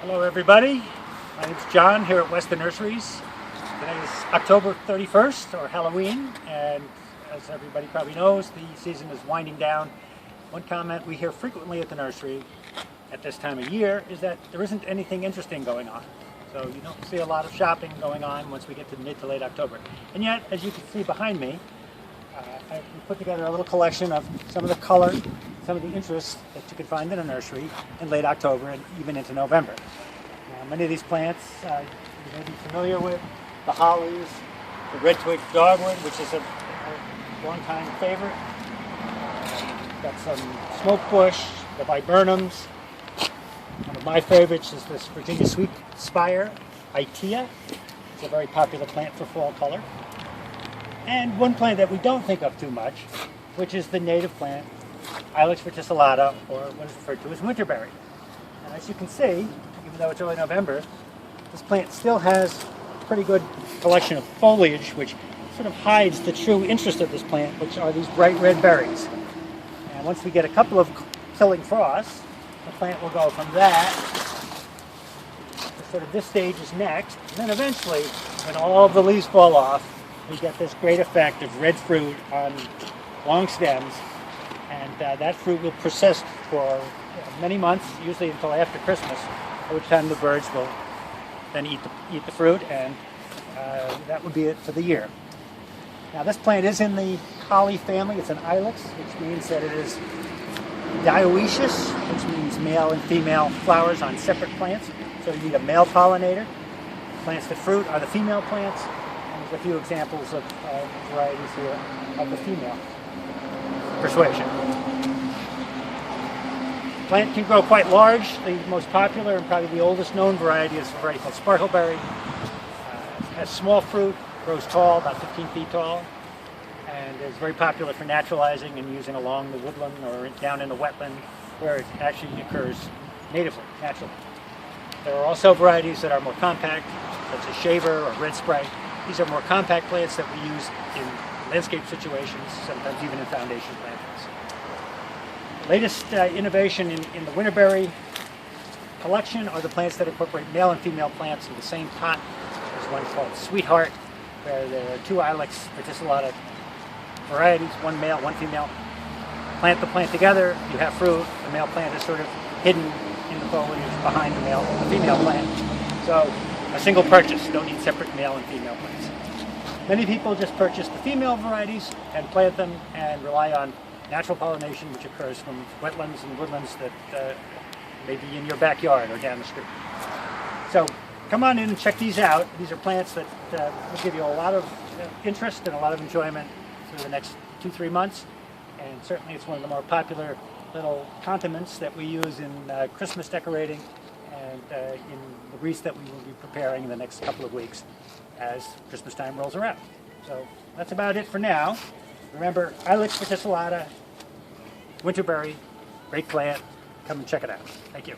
Hello everybody, my name is John here at Weston Nurseries. Today is October 31st, or Halloween, and as everybody probably knows, the season is winding down. One comment we hear frequently at the nursery at this time of year is that there isn't anything interesting going on. So you don't see a lot of shopping going on once we get to mid to late October. And yet, as you can see behind me, I put together a little collection of some of the color, some of the interests that you can find in a nursery in late October and even into November. Many of these plants you may be familiar with: the hollies, the red-twigged dogwood, which is a long-time favorite. Got some smoke bush, the viburnums. One of my favorites is this Virginia sweet spire, Itea. It's a very popular plant for fall color. And one plant that we don't think of too much, which is the native plant, Ilex Verticillata, or what is referred to as Winterberry. And as you can see, even though it's early November, this plant still has a pretty good collection of foliage, which sort of hides the true interest of this plant, which are these bright red berries. And once we get a couple of killing frosts, the plant will go from that to sort of this stage is next. And then eventually, when all of the leaves fall off, we get this great effect of red fruit on long stems, and that fruit will persist for many months, usually until after Christmas, at which time the birds will then eat the fruit, and that would be it for the year. Now, this plant is in the holly family. It's an ilex, which means that it is dioecious, which means male and female flowers on separate plants. So you need a male pollinator. Plants that fruit are the female plants. And there's a few examples of varieties here of the female persuasion. The plant can grow quite large. The most popular and probably the oldest known variety is a variety called sparkleberry. It has small fruit, grows tall, about 15 feet tall, and is very popular for naturalizing and using along the woodland or down in the wetland where it actually occurs natively, naturally. There are also varieties that are more compact, such as shaver or red sprite. These are more compact plants that we use in landscape situations, sometimes even in foundation plantings. Latest innovation in the Winterberry collection are the plants that incorporate male and female plants in the same pot. There's one called Sweetheart, where there are two Ilex Verticillata varieties, one male, one female. Plant the plant together, you have fruit. The male plant is sort of hidden in the foliage behind the female plant. So a single purchase, you don't need separate male and female plants. Many people just purchase the female varieties and plant them and rely on natural pollination, which occurs from wetlands and woodlands that may be in your backyard or down the street. So come on in and check these out. These are plants that will give you a lot of interest and a lot of enjoyment through the next 2-3 months. And certainly it's one of the more popular little condiments that we use in Christmas decorating and in the wreaths that we will be preparing in the next couple of weeks as Christmas time rolls around. So that's about it for now. Remember, Ilex Verticillata, Winterberry, great plant. Come and check it out. Thank you.